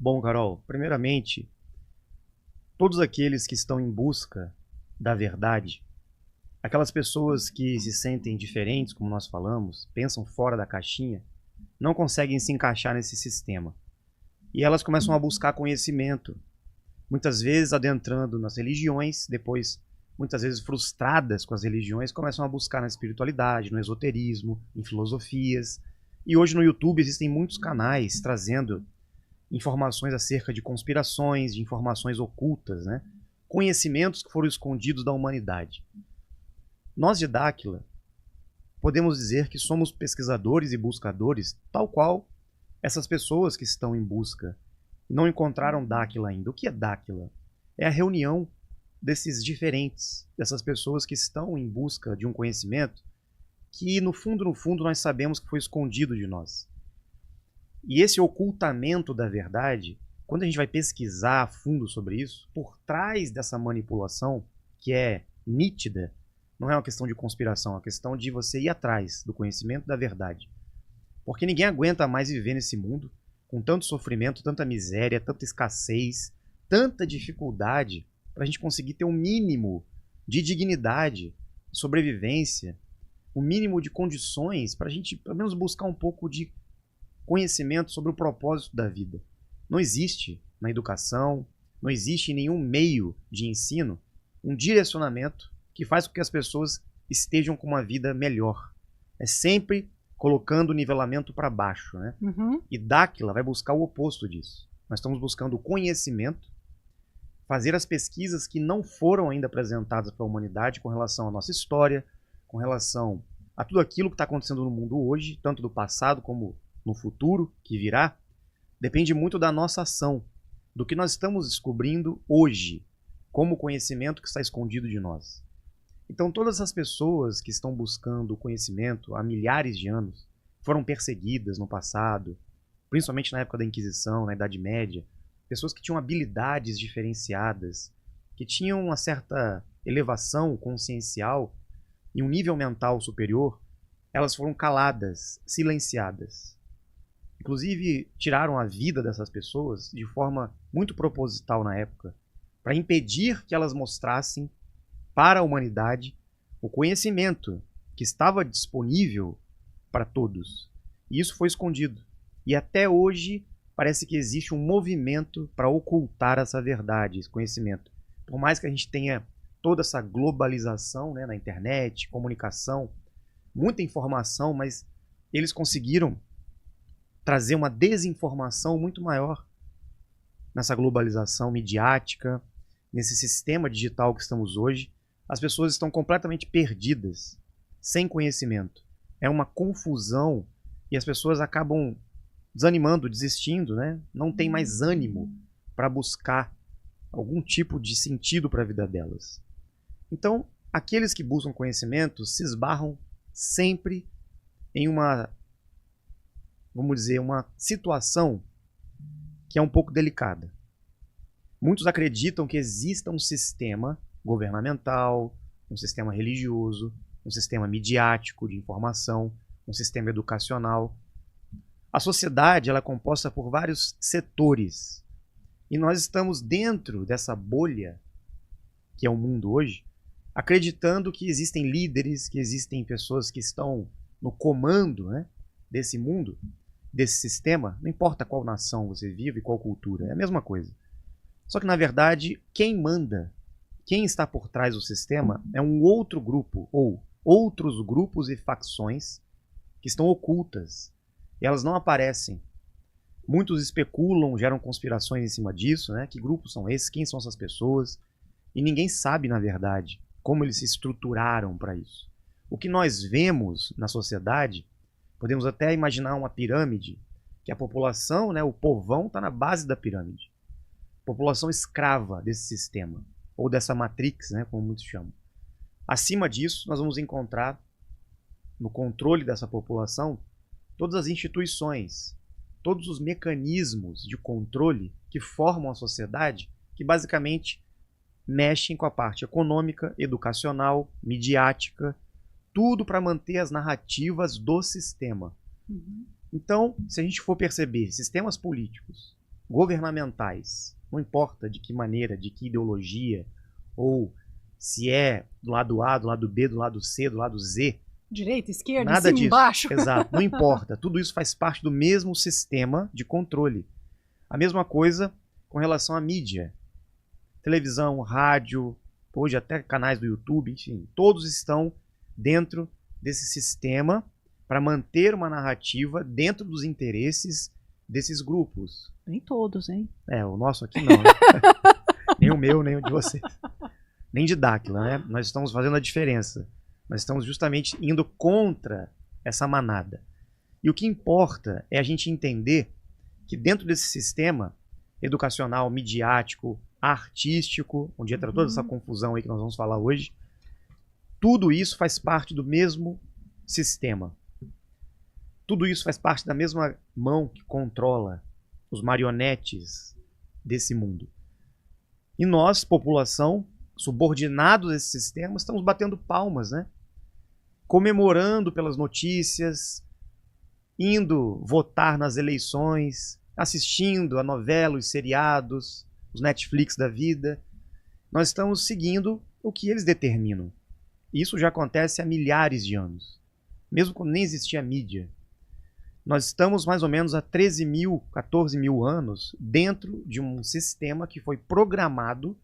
Bom, Carol, primeiramente, todos aqueles que estão em busca da verdade, aquelas pessoas que se sentem diferentes, como nós falamos, pensam fora da caixinha, não conseguem se encaixar nesse sistema. E elas começam a buscar conhecimento, muitas vezes adentrando nas religiões, depois, muitas vezes frustradas com as religiões, começam a buscar na espiritualidade, no esoterismo, em filosofias. E hoje no YouTube existem muitos canais trazendo informações acerca de conspirações, de informações ocultas, né? Conhecimentos que foram escondidos da humanidade. Nós de Dáquila podemos dizer que somos pesquisadores e buscadores, tal qual essas pessoas que estão em busca e não encontraram Dáquila ainda. O que é Dáquila? É a reunião desses diferentes, dessas pessoas que estão em busca de um conhecimento que no fundo nós sabemos que foi escondido de nós. E esse ocultamento da verdade, quando a gente vai pesquisar a fundo sobre isso, por trás dessa manipulação, que é nítida, não é uma questão de conspiração, é uma questão de você ir atrás do conhecimento da verdade. Porque ninguém aguenta mais viver nesse mundo com tanto sofrimento, tanta miséria, tanta escassez, tanta dificuldade, para a gente conseguir ter um mínimo de dignidade, de sobrevivência, um mínimo de condições para a gente, pelo menos, buscar um pouco de conhecimento sobre o propósito da vida. Não existe na educação, não existe em nenhum meio de ensino um direcionamento que faz com que as pessoas estejam com uma vida melhor. É sempre colocando o nivelamento para baixo, né? E Dáquila vai buscar o oposto disso. Nós estamos buscando o conhecimento, fazer as pesquisas que não foram ainda apresentadas para a humanidade com relação à nossa história, com relação a tudo aquilo que está acontecendo no mundo hoje, tanto do passado como no futuro que virá, depende muito da nossa ação, do que nós estamos descobrindo hoje, como conhecimento que está escondido de nós. Então todas as pessoas que estão buscando o conhecimento há milhares de anos, foram perseguidas no passado, principalmente na época da Inquisição, na Idade Média, pessoas que tinham habilidades diferenciadas, que tinham uma certa elevação consciencial e um nível mental superior, elas foram caladas, silenciadas. Inclusive, tiraram a vida dessas pessoas de forma muito proposital na época, para impedir que elas mostrassem para a humanidade o conhecimento que estava disponível para todos. E isso foi escondido. E até hoje parece que existe um movimento para ocultar essa verdade, esse conhecimento. Por mais que a gente tenha toda essa globalização, né, na internet, comunicação, muita informação, mas eles conseguiram trazer uma desinformação muito maior nessa globalização midiática, nesse sistema digital que estamos hoje. As pessoas estão completamente perdidas, sem conhecimento. É uma confusão e as pessoas acabam desanimando, desistindo, né? Não tem mais ânimo para buscar algum tipo de sentido para a vida delas. Então, aqueles que buscam conhecimento se esbarram sempre em uma, vamos dizer, uma situação que é um pouco delicada. Muitos acreditam que exista um sistema governamental, um sistema religioso, um sistema midiático de informação, um sistema educacional. A sociedade ela é composta por vários setores. E nós estamos dentro dessa bolha, que é o mundo hoje, acreditando que existem líderes, que existem pessoas que estão no comando, né, desse mundo, desse sistema, não importa qual nação você vive e qual cultura, é a mesma coisa. Só que, na verdade, quem manda, quem está por trás do sistema é um outro grupo, ou outros grupos e facções que estão ocultas. E elas não aparecem. Muitos especulam, geram conspirações em cima disso, né? Que grupos são esses? Quem são essas pessoas? E ninguém sabe, na verdade, como eles se estruturaram para isso. O que nós vemos na sociedade, podemos até imaginar uma pirâmide, que a população, né, o povão, está na base da pirâmide. População escrava desse sistema, ou dessa matrix, né, como muitos chamam. Acima disso, nós vamos encontrar, no controle dessa população, todas as instituições, todos os mecanismos de controle que formam a sociedade, que basicamente mexem com a parte econômica, educacional, midiática, tudo para manter as narrativas do sistema. Então, se a gente for perceber sistemas políticos, governamentais, não importa de que maneira, de que ideologia, ou se é do lado A, do lado B, do lado C, do lado Z. Direita, esquerda, Nada em cima, disso. embaixo. Exato, não importa. Tudo isso faz parte do mesmo sistema de controle. A mesma coisa com relação à mídia. Televisão, rádio, hoje até canais do YouTube, enfim, todos estão dentro desse sistema para manter uma narrativa dentro dos interesses desses grupos. Nem todos, hein? O nosso aqui não. Né? Nem o meu, nem o de vocês. Nem de Dáquila, né? Nós estamos fazendo a diferença. Nós estamos justamente indo contra essa manada. E o que importa é a gente entender que dentro desse sistema educacional, midiático, artístico, onde entra toda essa confusão aí que nós vamos falar hoje, tudo isso faz parte do mesmo sistema. Tudo isso faz parte da mesma mão que controla os marionetes desse mundo. E nós, população, subordinados a esse sistema, estamos batendo palmas, né? Comemorando pelas notícias, indo votar nas eleições, assistindo a novela, os seriados, os Netflix da vida. Nós estamos seguindo o que eles determinam. E isso já acontece há milhares de anos, mesmo quando nem existia mídia. Nós estamos mais ou menos há 13 mil, 14 mil anos dentro de um sistema que foi programado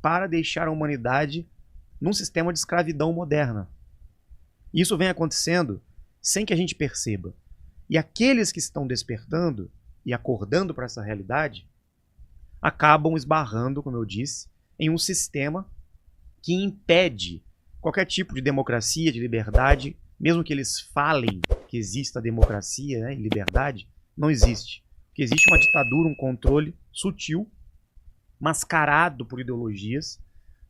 para deixar a humanidade num sistema de escravidão moderna. Isso vem acontecendo sem que a gente perceba. E aqueles que estão despertando e acordando para essa realidade acabam esbarrando, como eu disse, em um sistema que impede qualquer tipo de democracia, de liberdade, mesmo que eles falem que exista democracia, né, e liberdade, não existe. Porque existe uma ditadura, um controle sutil, mascarado por ideologias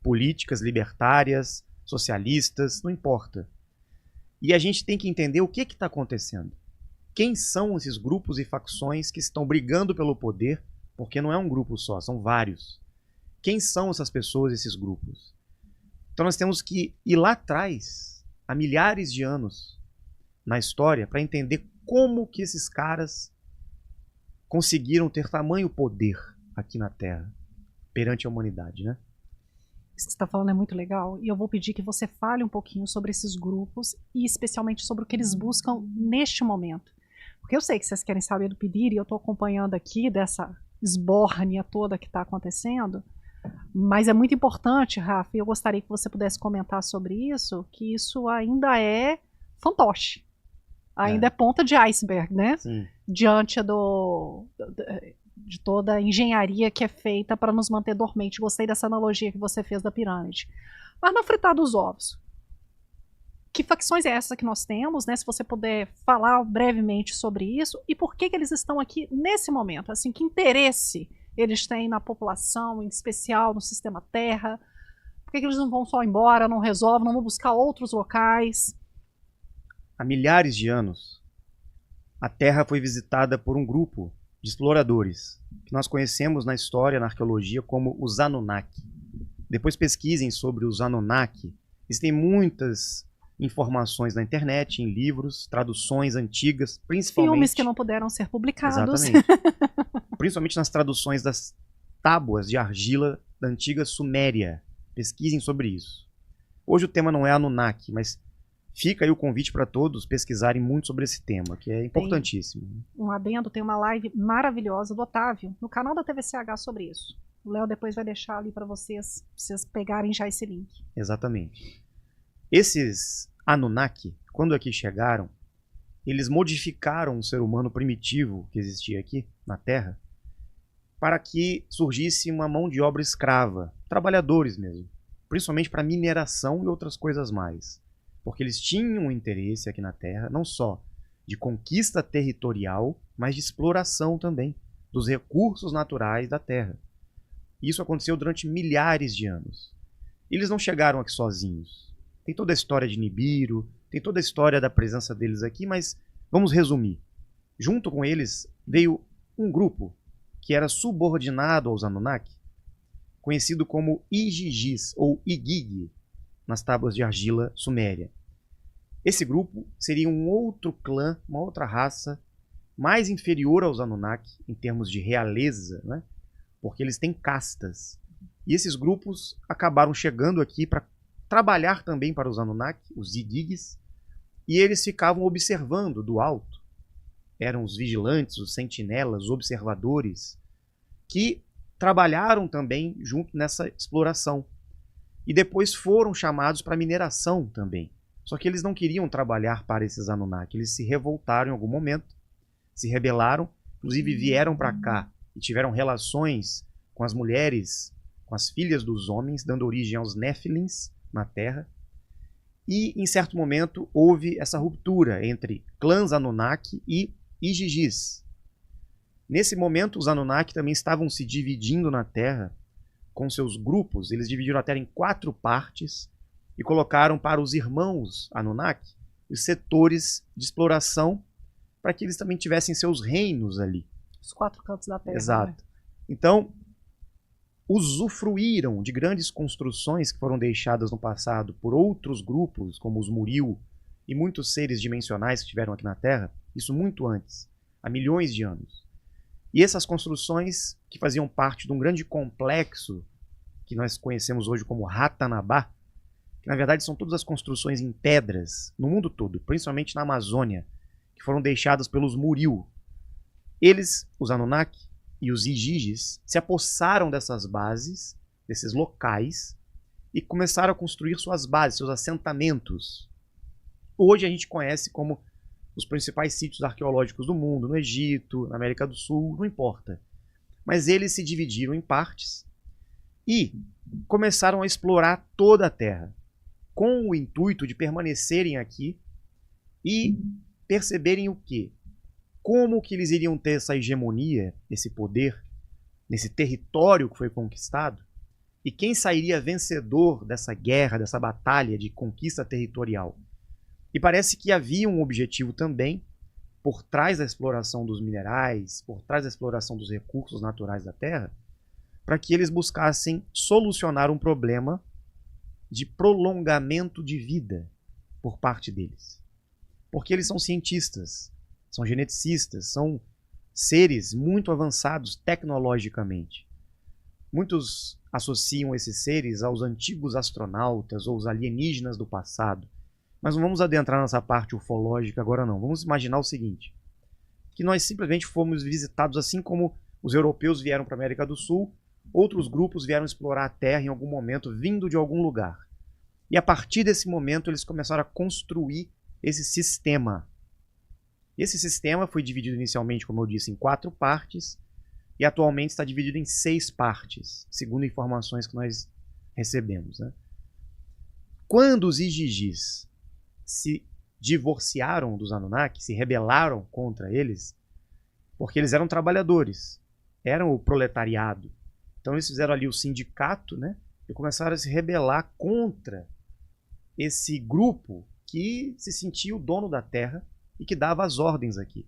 políticas, libertárias, socialistas, não importa. E a gente tem que entender o que está acontecendo. Quem são esses grupos e facções que estão brigando pelo poder, porque não é um grupo só, são vários. Quem são essas pessoas, esses grupos? Então nós temos que ir lá atrás, há milhares de anos na história, para entender como que esses caras conseguiram ter tamanho poder aqui na Terra, perante a humanidade, né? Isso que você está falando é muito legal, e eu vou pedir que você fale um pouquinho sobre esses grupos e especialmente sobre o que eles buscam neste momento. Porque eu sei que vocês querem saber do pedir e eu estou acompanhando aqui dessa esbórnia toda que está acontecendo, mas é muito importante, Rafa, e eu gostaria que você pudesse comentar sobre isso, que isso ainda é fantoche, ainda é ponta de iceberg, né? Sim. Diante de toda a engenharia que é feita para nos manter dormente. Gostei dessa analogia que você fez da pirâmide. Mas no fritar dos ovos, que facções é essa que nós temos, né? Se você puder falar brevemente sobre isso e por que eles estão aqui nesse momento, assim, que interesse eles têm na população, em especial no sistema Terra, por que eles não vão só embora, não resolvem, não vão buscar outros locais? Há milhares de anos, a Terra foi visitada por um grupo de exploradores, que nós conhecemos na história, na arqueologia, como os Anunnaki. Depois pesquisem sobre os Anunnaki. Existem muitas informações na internet, em livros, traduções antigas, principalmente... Filmes que não puderam ser publicados. Exatamente. Principalmente nas traduções das tábuas de argila da antiga Suméria. Pesquisem sobre isso. Hoje o tema não é Anunnaki, mas fica aí o convite para todos pesquisarem muito sobre esse tema, que é importantíssimo. Um adendo, tem uma live maravilhosa do Otávio, no canal da TVCH sobre isso. O Léo depois vai deixar ali para vocês pegarem já esse link. Exatamente. Esses Anunnaki, quando aqui chegaram, eles modificaram o ser humano primitivo que existia aqui na Terra para que surgisse uma mão de obra escrava, trabalhadores mesmo, principalmente para mineração e outras coisas mais. Porque eles tinham um interesse aqui na Terra, não só de conquista territorial, mas de exploração também dos recursos naturais da Terra. Isso aconteceu durante milhares de anos. Eles não chegaram aqui sozinhos. Tem toda a história de Nibiru, tem toda a história da presença deles aqui, mas vamos resumir. Junto com eles veio um grupo que era subordinado aos Anunnaki, conhecido como Igigis ou Igigi, nas tábuas de argila suméria. Esse grupo seria um outro clã, uma outra raça, mais inferior aos Anunnaki em termos de realeza, né? Porque eles têm castas. E esses grupos acabaram chegando aqui para trabalhar também para os Anunnaki, os Igigis, e eles ficavam observando do alto. Eram os vigilantes, os sentinelas, os observadores, que trabalharam também junto nessa exploração. E depois foram chamados para mineração também. Só que eles não queriam trabalhar para esses Anunnaki, eles se revoltaram em algum momento, se rebelaram, inclusive vieram para cá e tiveram relações com as mulheres, com as filhas dos homens, dando origem aos Néfilins na Terra. E, em certo momento, houve essa ruptura entre clãs Anunnaki e Igigis. Nesse momento, os Anunnaki também estavam se dividindo na Terra com seus grupos. Eles dividiram a Terra em 4 partes e colocaram para os irmãos Anunnaki os setores de exploração para que eles também tivessem seus reinos ali. Os 4 cantos da Terra. Exato. Né? Então, usufruíram de grandes construções que foram deixadas no passado por outros grupos, como os Muriel e muitos seres dimensionais que estiveram aqui na Terra, isso muito antes, há milhões de anos. E essas construções, que faziam parte de um grande complexo que nós conhecemos hoje como Ratanabá, que na verdade são todas as construções em pedras no mundo todo, principalmente na Amazônia, que foram deixadas pelos Muriel. Eles, os Anunnaki e os Igigis, se apossaram dessas bases, desses locais, e começaram a construir suas bases, seus assentamentos. Hoje a gente conhece como os principais sítios arqueológicos do mundo, no Egito, na América do Sul, não importa. Mas eles se dividiram em partes e começaram a explorar toda a Terra, com o intuito de permanecerem aqui e perceberem o quê? Como que eles iriam ter essa hegemonia, esse poder, nesse território que foi conquistado, e quem sairia vencedor dessa guerra, dessa batalha de conquista territorial. E parece que havia um objetivo também por trás da exploração dos minerais, por trás da exploração dos recursos naturais da Terra, para que eles buscassem solucionar um problema de prolongamento de vida por parte deles. Porque eles são cientistas, são geneticistas, são seres muito avançados tecnologicamente. Muitos associam esses seres aos antigos astronautas ou os alienígenas do passado. Mas não vamos adentrar nessa parte ufológica agora não. Vamos imaginar o seguinte, que nós simplesmente fomos visitados assim como os europeus vieram para a América do Sul, outros grupos vieram explorar a Terra em algum momento, vindo de algum lugar. E a partir desse momento eles começaram a construir esse sistema. Esse sistema foi dividido inicialmente, como eu disse, em 4 partes e atualmente está dividido em 6 partes, segundo informações que nós recebemos, né? Quando os Igigis se divorciaram dos Anunnaki, se rebelaram contra eles, porque eles eram trabalhadores, eram o proletariado. Então eles fizeram ali o sindicato, né? E começaram a se rebelar contra esse grupo que se sentia o dono da Terra e que dava as ordens aqui.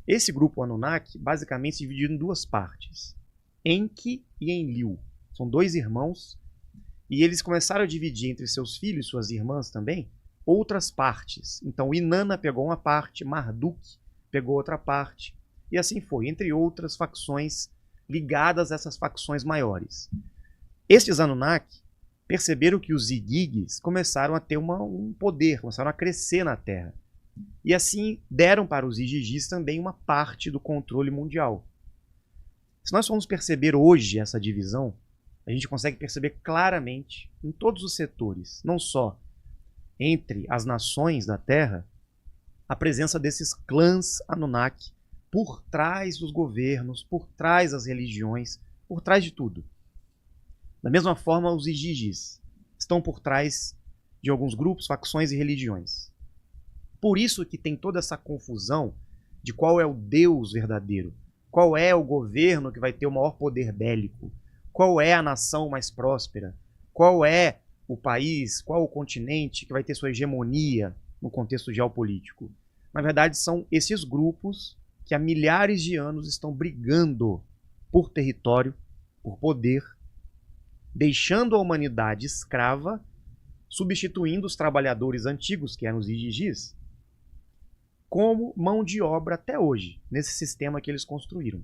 Esse grupo Anunnaki basicamente se dividiu em 2 partes, Enki e Enlil. São 2 irmãos e eles começaram a dividir entre seus filhos e suas irmãs também outras partes. Então Inanna pegou uma parte, Marduk pegou outra parte e assim foi, entre outras facções ligadas a essas facções maiores. Estes Anunnaki perceberam que os Igigis começaram a ter um poder, começaram a crescer na Terra. E assim deram para os Igigis também uma parte do controle mundial. Se nós formos perceber hoje essa divisão, a gente consegue perceber claramente em todos os setores, não só entre as nações da Terra, a presença desses clãs Anunnaki por trás dos governos, por trás das religiões, por trás de tudo. Da mesma forma, os Igigis estão por trás de alguns grupos, facções e religiões. Por isso que tem toda essa confusão de qual é o Deus verdadeiro, qual é o governo que vai ter o maior poder bélico, qual é a nação mais próspera, qual é o país, qual o continente que vai ter sua hegemonia no contexto geopolítico. Na verdade, são esses grupos que há milhares de anos estão brigando por território, por poder, deixando a humanidade escrava, substituindo os trabalhadores antigos, que eram os Igigis, como mão de obra até hoje, nesse sistema que eles construíram.